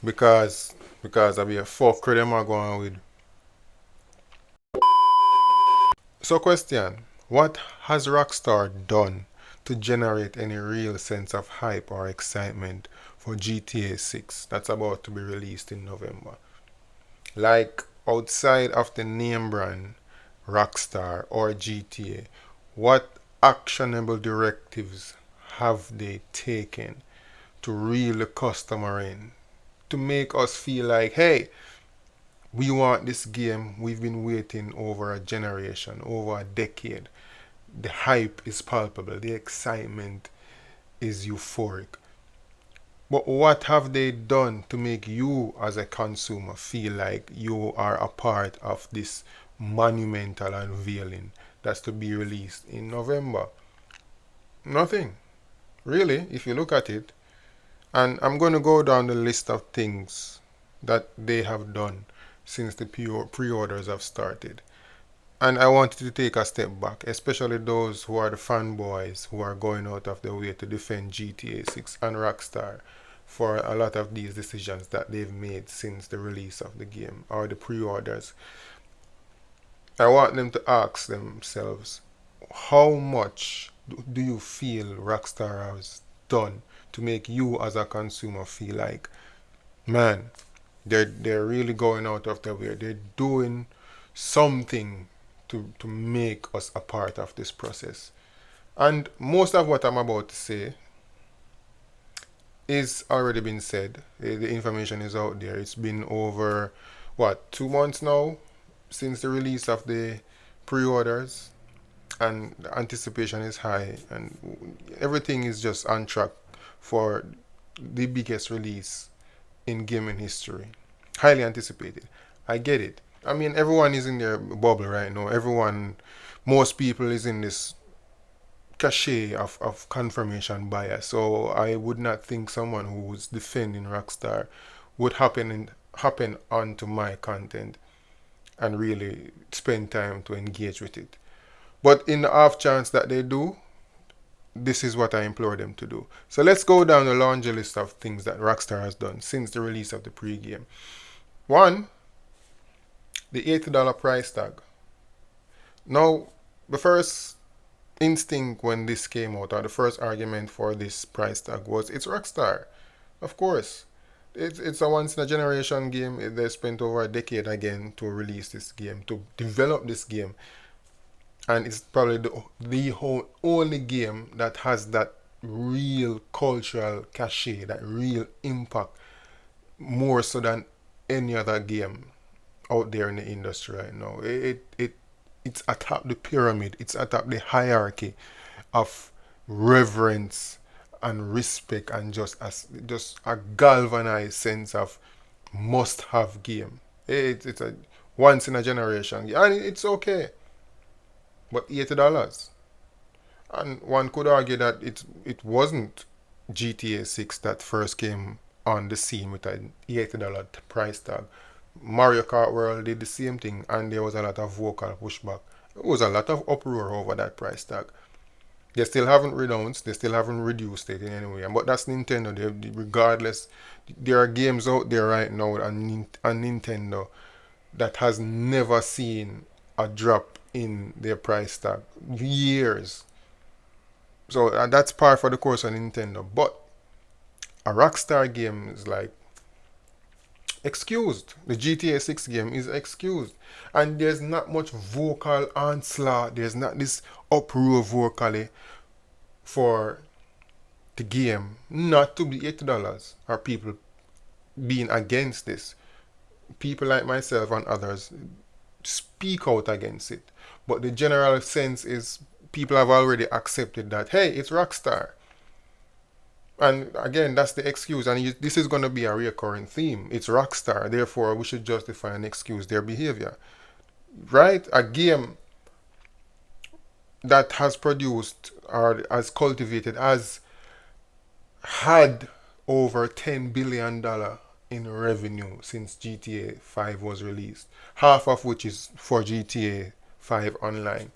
because I be a fucker them are going with. So question, what has Rockstar done to generate any real sense of hype or excitement for GTA 6 that's about to be released in November? Like outside of the name brand Rockstar or GTA, what actionable directives have they taken to reel the customer in? To make us feel like, hey, we want this game. We've been waiting over a generation, over a decade. The hype is palpable, the excitement is euphoric. But what have they done to make you as a consumer feel like you are a part of this monumental unveiling that's to be released in November? Nothing, really, if you look at it. And I'm going to go down the list of things that they have done since the pre-orders have started. And I wanted to take a step back, especially those who are the fanboys who are going out of their way to defend GTA 6 and Rockstar for a lot of these decisions that they've made since the release of the game or the pre-orders. I want them to ask themselves, how much do you feel Rockstar has done to make you as a consumer feel like, man, they're really going out of their way. They're doing something to make us a part of this process. And most of what I'm about to say is already been said. The information is out there. It's been over what, 2 months now since the release of the pre-orders, and the anticipation is high, and everything is just on track for the biggest release in gaming history. Highly anticipated. I get it. I mean, everyone is in their bubble right now. Most people is in this cachet of confirmation bias. So I would not think someone who's defending Rockstar would happen onto my content and really spend time to engage with it. But in the off chance that they do, this is what I implore them to do. So let's go down the laundry list of things that Rockstar has done since the release of the pre-game. One, the $80 price tag. Now, the first instinct when this came out, or the first argument for this price tag was it's Rockstar. Of course. It's a once in a generation game. They spent over a decade again to release this game, to develop this game. And it's probably the only game that has that real cultural cachet, that real impact, more so than any other game out there in the industry right now. It's atop the pyramid. It's atop the hierarchy of reverence and respect, and just a galvanized sense of must have game. It's a once in a generation game, and it's okay. But $80, and one could argue that it wasn't GTA 6 that first came on the scene with an $80 price tag. Mario Kart World did the same thing, and there was a lot of vocal pushback. There was a lot of uproar over that price tag. They still haven't renounced, they still haven't reduced it in any way. But that's Nintendo. Regardless, there are games out there right now on Nintendo that has never seen a drop in their price tag. Years. So that's par for the course on Nintendo. But a Rockstar game is like excused. The GTA 6 game is excused. And there's not much vocal onslaught. There's not this uproar vocally for the game not to be $80, or people being against this. People like myself and others speak out against it. But the general sense is people have already accepted that, hey, it's Rockstar. And again, that's the excuse. And this is going to be a recurring theme. It's Rockstar. Therefore, we should justify and excuse their behavior. Right? A game that has produced or has cultivated, has had over $10 billion in revenue since GTA 5 was released, half of which is for GTA 5 Online,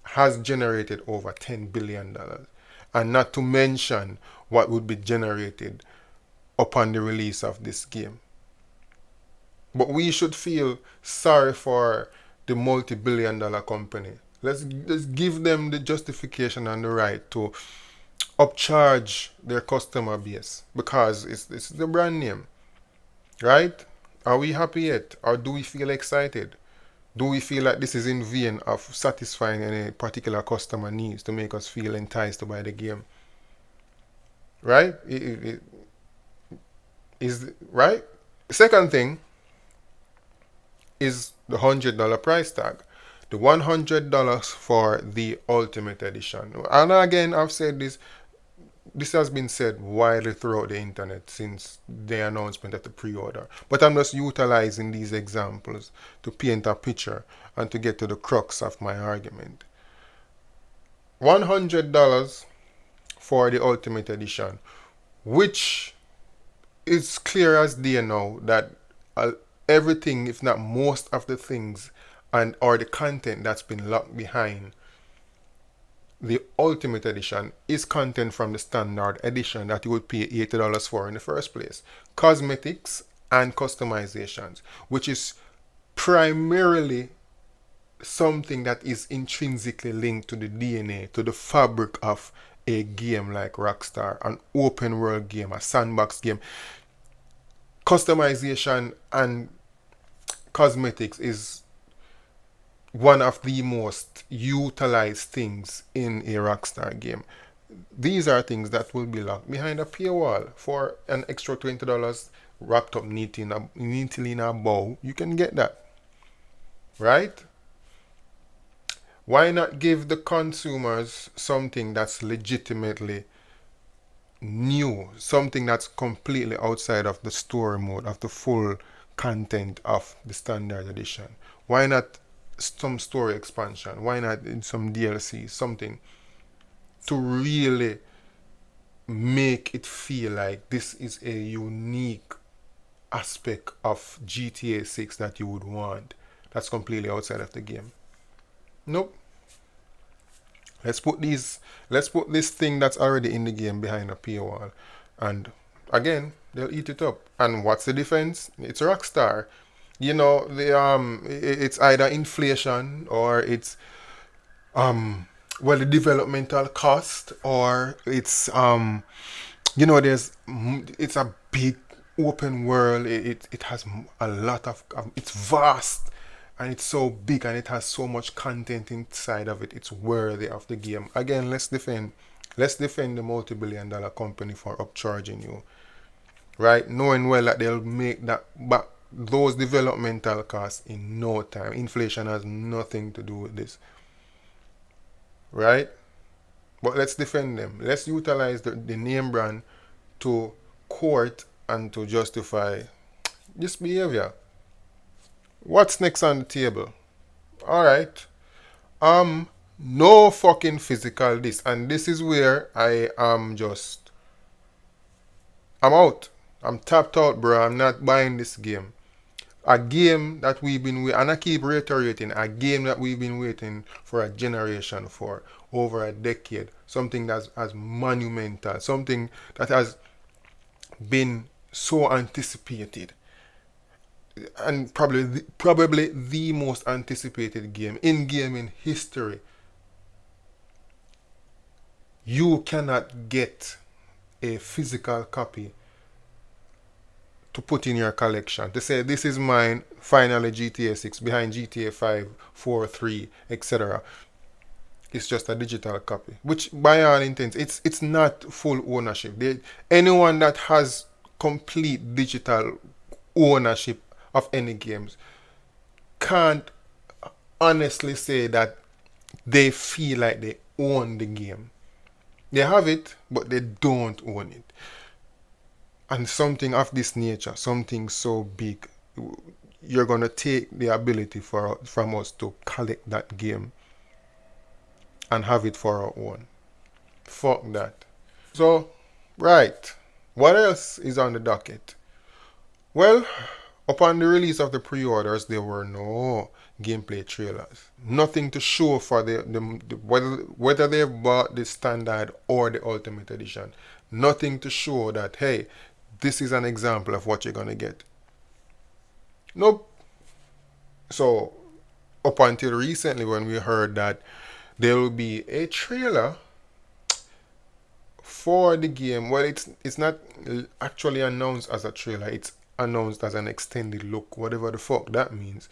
has generated over $10 billion. And not to mention what would be generated upon the release of this game. But we should feel sorry for the multi-billion-dollar company. Let's give them the justification and the right to upcharge their customer base because it's the brand name, right? Are we happy yet, or do we feel excited? Do we feel like this is in vain of satisfying any particular customer needs to make us feel enticed to buy the game? Right? It is right. Second thing is the $100 price tag. The $100 for the Ultimate Edition. And again, I've said this. This has been said widely throughout the internet since the announcement of the pre-order. But I'm just utilizing these examples to paint a picture and to get to the crux of my argument. $100 for the Ultimate Edition, which is clear as day now that everything, if not most of the things and or the content that's been locked behind the Ultimate Edition is content from the standard edition that you would pay $80 for in the first place. Cosmetics and customizations, which is primarily something that is intrinsically linked to the DNA, to the fabric of a game like Rockstar, an open world game, a sandbox game. Customization and cosmetics is one of the most utilized things in a Rockstar game. These are things that will be locked behind a paywall. For an extra $20 wrapped up neatly in a bow, you can get that. Right? Why not give the consumers something that's legitimately new, something that's completely outside of the story mode, of the full content of the standard edition? Why not some story expansion? Why not in some DLC, something to really make it feel like this is a unique aspect of GTA 6 that you would want that's completely outside of the game? Nope. Let's put this thing that's already in the game behind a paywall, and again they'll eat it up. And what's the defense? It's Rockstar. You know, it's either inflation or it's the developmental cost, or it's it's a big open world. It has a lot of it's vast, and it's so big, and it has so much content inside of it. It's worthy of the game. Again, let's defend the multi-billion-dollar company for upcharging you, right? Knowing well that they'll make that back, those developmental costs, in no time. Inflation has nothing to do with this, right? But let's defend them. Let's utilize the name brand to court and to justify this behavior. What's next on the table? Alright. No fucking physical this. And this is where I am I'm out. I'm tapped out, bro. I'm not buying this game. A game that we've been waiting, and I keep reiterating, a game that we've been waiting for a generation for, over a decade. Something that's as monumental, something that has been so anticipated, and probably the most anticipated game in gaming history. You cannot get a physical copy to put in your collection to say this is mine, finally GTA 6 behind GTA 5, 4, 3, etc. It's just a digital copy, which by all intents it's not full ownership. Anyone that has complete digital ownership of any games can't honestly say that they feel like they own the game. They have it, but they don't own it. And something of this nature, something so big, you're going to take the ability from us to collect that game and have it for our own. Fuck that. So, right. What else is on the docket? Well, upon the release of the pre-orders, there were no gameplay trailers. Nothing to show for the whether they bought the standard or the Ultimate Edition. Nothing to show that, hey, this is an example of what you're gonna get. Nope. So up until recently, when we heard that there will be a trailer for the game, well, it's not actually announced as a trailer. It's announced as an extended look, whatever the fuck that means.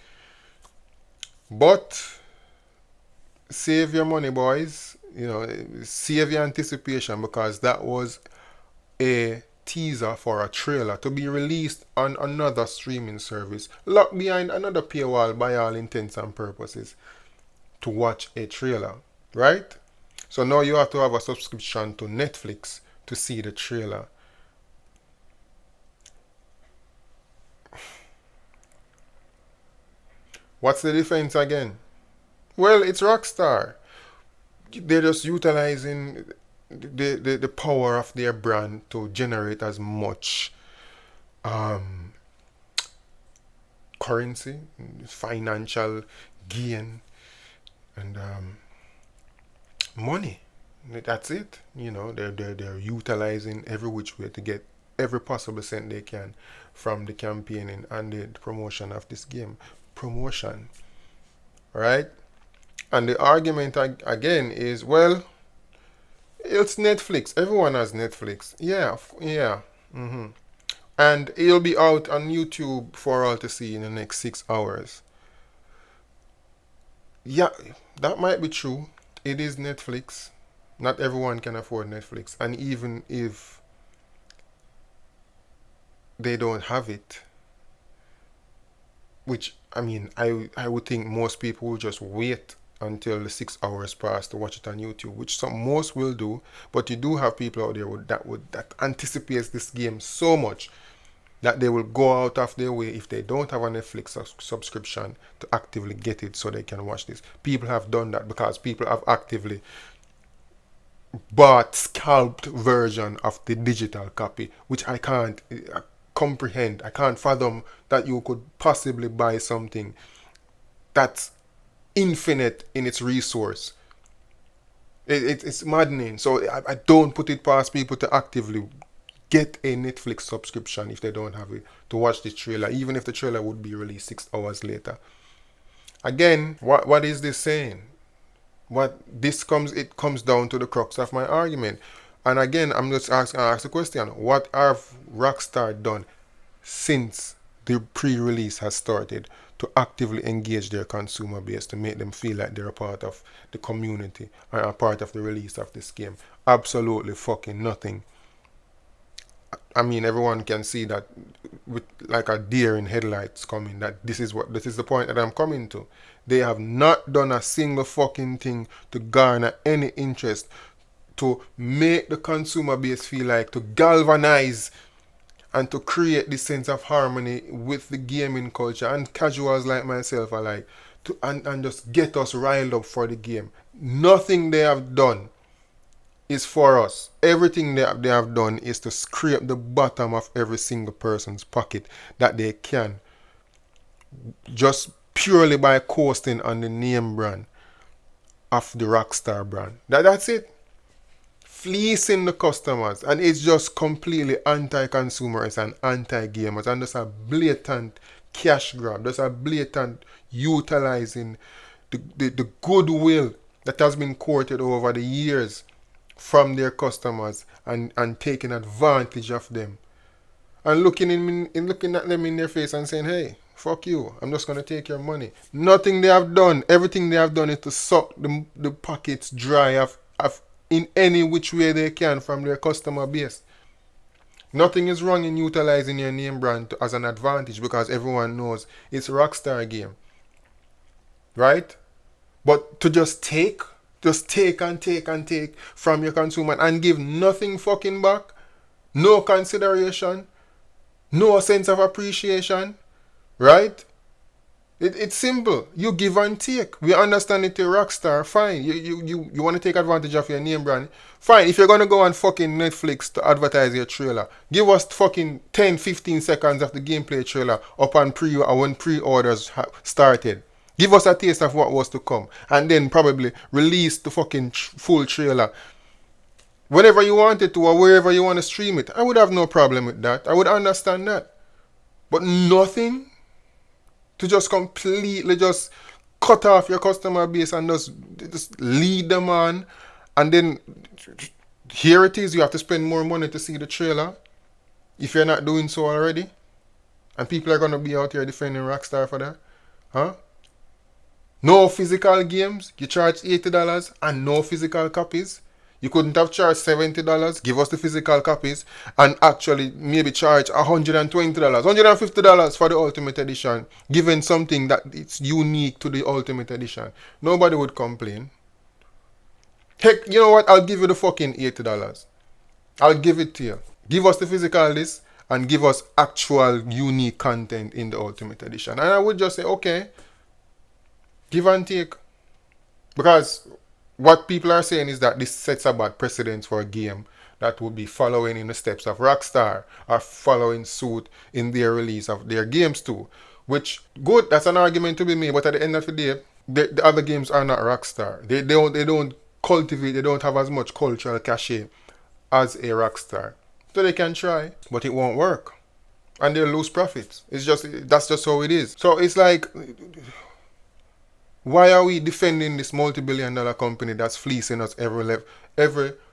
But save your money, boys. You know, save your anticipation, because that was a teaser for a trailer to be released on another streaming service, locked behind another paywall by all intents and purposes, to watch a trailer, right? So now you have to have a subscription to Netflix to see the trailer. What's the difference again? Well, it's Rockstar. They're just utilizing the power of their brand to generate as much um, currency, financial gain, and money. That's it. You know, they're utilizing every which way to get every possible cent they can from the campaigning and the promotion of this game. Promotion, right? And the argument again is, well, it's Netflix. Everyone has Netflix. Yeah, yeah. And it'll be out on YouTube for all to see in the next 6 hours. Yeah, that might be true. It is Netflix. Not everyone can afford Netflix. And even if they don't have it, which, I mean, I would think most people will just wait until the 6 hours pass to watch it on YouTube, which most will do. But you do have people out there that anticipates this game so much that they will go out of their way, if they don't have a Netflix subscription, to actively get it so they can watch this. People have done that because people have actively bought scalped version of the digital copy, which I can't comprehend. I can't fathom that you could possibly buy something that's infinite in its resource. It's maddening. So I don't put it past people to actively get a Netflix subscription if they don't have it, to watch the trailer, even if the trailer would be released 6 hours later. Again, what is this saying? It comes down to the crux of my argument. And again, I'm just asking the question: what have Rockstar done since the pre-release has started to actively engage their consumer base, to make them feel like they're a part of the community and a part of the release of this game? Absolutely fucking nothing. I mean, everyone can see that with like a deer in headlights coming, that this is the point that I'm coming to. They have not done a single fucking thing to garner any interest, to make the consumer base feel like, to galvanize and to create this sense of harmony with the gaming culture and casuals like myself alike, and just get us riled up for the game. Nothing they have done is for us. Everything they have done is to scrape the bottom of every single person's pocket that they can, just purely by coasting on the name brand of the Rockstar brand. That's it. Fleecing the customers, and it's just completely anti-consumers and anti-gamers, and just a blatant cash grab, just a blatant utilizing the goodwill that has been courted over the years from their customers, and taking advantage of them, and looking at them in their face and saying, hey, fuck you, I'm just gonna take your money. Nothing they have done, everything they have done is to suck the pockets dry of in any which way they can from their customer base. Nothing is wrong in utilizing your name brand as an advantage, because everyone knows it's a Rockstar game, right? But to just take and take from your consumer and give nothing fucking back, no consideration, no sense of appreciation, right? It's simple. You give and take. We understand it, a Rockstar, fine. You want to take advantage of your name brand, fine. If you're going to go on fucking Netflix to advertise your trailer, give us fucking 10-15 seconds of the gameplay trailer up on when pre-orders started. Give us a taste of what was to come, and then probably release the fucking full trailer whenever you want it to or wherever you want to stream it. I would have no problem with that. I would understand that. But nothing to just completely just cut off your customer base and just lead them on, and then here it is, you have to spend more money to see the trailer if you're not doing so already, and people are gonna be out here defending Rockstar for that, huh? No physical games, you charge $80 and no physical copies. You couldn't have charged $70, give us the physical copies, and actually maybe charge $120, $150 for the Ultimate Edition, given something that it's unique to the Ultimate Edition. Nobody would complain. Heck, you know what? I'll give you the fucking $80. I'll give it to you. Give us the physical list and give us actual unique content in the Ultimate Edition. And I would just say, okay, give and take. Because what people are saying is that this sets a bad precedent for a game that would be following in the steps of Rockstar or following suit in their release of their games too. Which, good, that's an argument to be made, but at the end of the day, the other games are not Rockstar. They don't cultivate, they don't have as much cultural cachet as a Rockstar. So they can try, but it won't work. And they'll lose profits. That's just how it is. So it's like, why are we defending this multi-billion-dollar company that's fleecing us every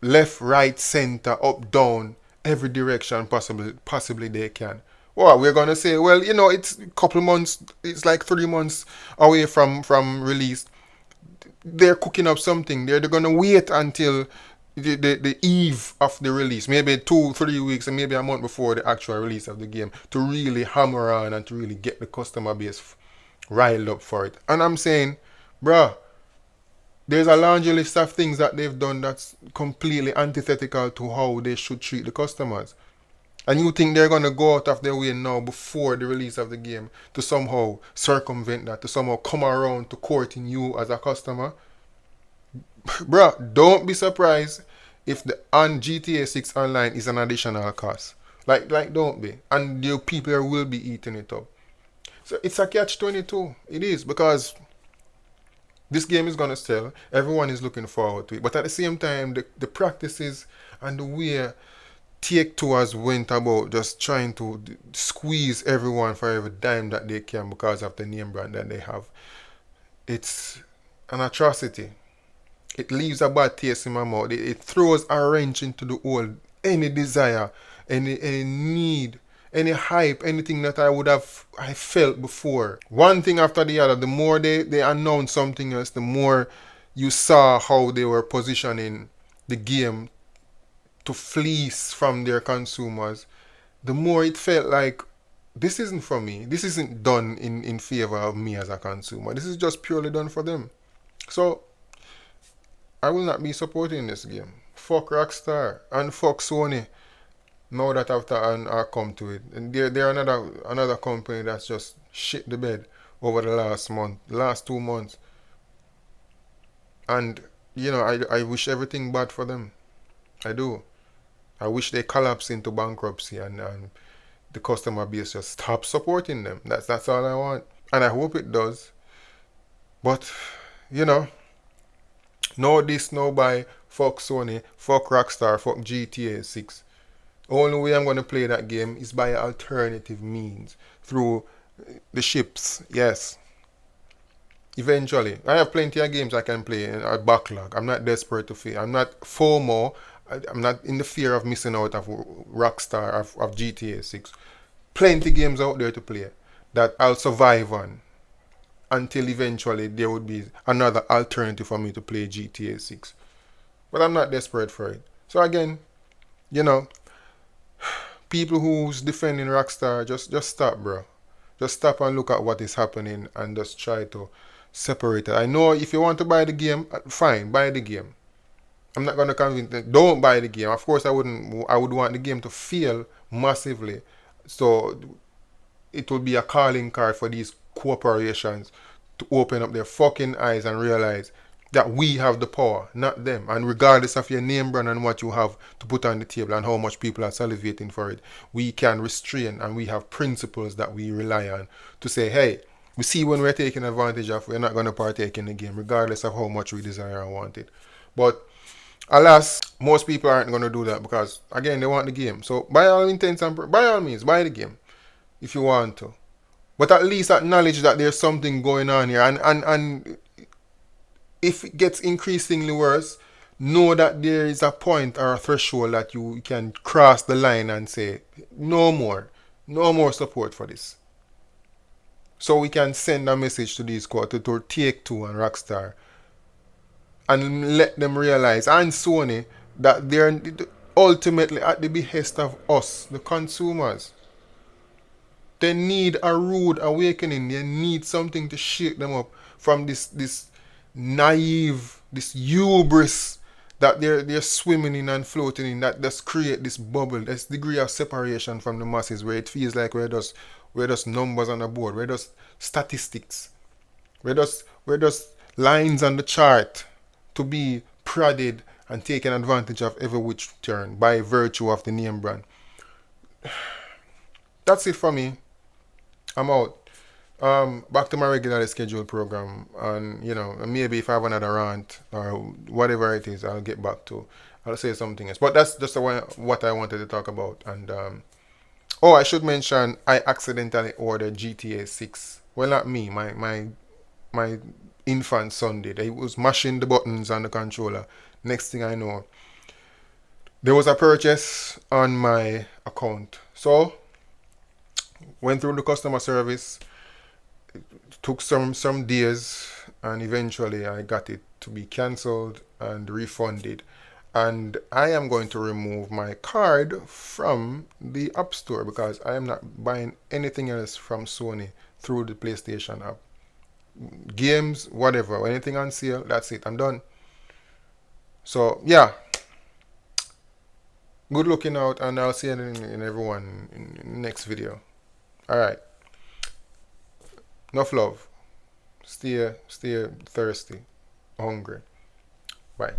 left, right, center, up, down, every direction possibly they can? Well, we're gonna say, well, it's a couple months, it's like 3 months away from release. They're cooking up something. They're gonna wait until the eve of the release, maybe 2-3 weeks and maybe a month before the actual release of the game, to really hammer on and to really get the customer base riled up for it. And I'm saying, bruh, there's a laundry list of things that they've done that's completely antithetical to how they should treat the customers. And you think they're gonna go out of their way now before the release of the game to somehow circumvent that, to somehow come around to courting you as a customer? Bruh, don't be surprised if the GTA 6 online is an additional cost. Like don't be. And the people will be eating it up. So it's a catch-22. It is, because this game is gonna sell. Everyone is looking forward to it. But at the same time, the practices and the way Take-Two has went about just trying to squeeze everyone for every dime that they can because of the name brand that they have, it's an atrocity. It leaves a bad taste in my mouth. It throws a wrench into the whole, any desire, any need, any hype, anything that I felt before. One thing after the other, the more they announced something else, the more you saw how they were positioning the game to fleece from their consumers, the more it felt like this isn't for me. This isn't done in favor of me as a consumer. This is just purely done for them. So I will not be supporting this game. Fuck Rockstar and fuck Sony. Now that after I come to it, and they're another company that's just shit the bed over the last 2 months, and I wish everything bad for them. I do. I wish they collapse into bankruptcy and the customer base just stop supporting them. That's all I want, and I hope it does. But no this, no buy. Fuck Sony, fuck Rockstar, fuck GTA 6. Only way I'm going to play that game is by alternative means. Through the ships, yes. Eventually. I have plenty of games I can play in a backlog. I'm not desperate to play. I'm not FOMO. I'm not in the fear of missing out of Rockstar, of GTA 6. Plenty games out there to play that I'll survive on until eventually there would be another alternative for me to play GTA 6. But I'm not desperate for it. So again, people who's defending Rockstar, just stop, bro. Just stop and look at what is happening and just try to separate it. I know if you want to buy the game, fine, buy the game. I'm not gonna convince them. Don't buy the game. Of course, I would want the game to fail massively, so it will be a calling card for these corporations to open up their fucking eyes and realize that we have the power, not them. And regardless of your name brand and what you have to put on the table and how much people are salivating for it, we can restrain, and we have principles that we rely on to say, hey, we see when we're taking advantage of, we're not going to partake in the game, regardless of how much we desire and want it. But Alas, most people aren't going to do that because, again, they want the game. So, by all intents and by all means, buy the game if you want to. But at least acknowledge that there's something going on here. And if it gets increasingly worse, know that there is a point or a threshold that you can cross the line and say, no more. No more support for this. So we can send a message to these courts, to Take-Two and Rockstar, and let them realize, and Sony, that they're ultimately at the behest of us, the consumers. They need a rude awakening. They need something to shake them up from this naive, this hubris that they're swimming in and floating in, that just create this bubble, this degree of separation from the masses where it feels like we're just numbers on a board, we're just statistics, we're just lines on the chart to be prodded and taken advantage of every which turn by virtue of the name brand. That's it for me. I'm out. Back to my regularly scheduled program, and maybe if I have another rant or whatever it is, I'll get back to. I'll say something else, but that's just what I wanted to talk about. And oh, I should mention I accidentally ordered GTA 6. Well, not me. My infant son did. He was mashing the buttons on the controller. Next thing I know, there was a purchase on my account. So went through the customer service. Took some days, and eventually I got it to be cancelled and refunded. And I am going to remove my card from the App Store because I am not buying anything else from Sony through the PlayStation app. Games, whatever, anything on sale, that's it. I'm done. So yeah, good looking out, and I'll see you in everyone in the next video. All right, enough love. Stay thirsty, hungry. Bye.